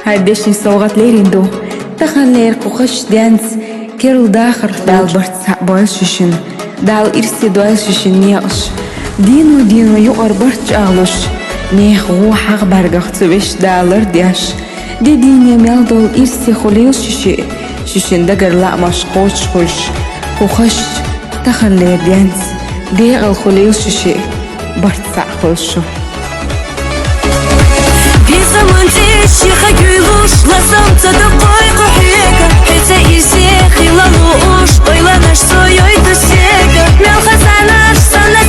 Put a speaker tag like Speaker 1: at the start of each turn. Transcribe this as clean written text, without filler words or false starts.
Speaker 1: هادشني صوغت ليريندو تخلير كوخش دانس كيرل داخر دال برتسع بوالششن دال إرسي دوالششن نيقش دينو يقر برتش أغلش نيخ غوحق برغخ تبش دالر دياش دي دين يميل دول إرسي خليل ششن دقر لا مشقوش كوخش تخلير دانس ديغ الخليل ششي برتسع خلشو
Speaker 2: شيخة جيلوش لازم تدقي قحيكة حتى يسيخي لالوش طيلاناش صيوي تسيكة ميل خزاناش سنة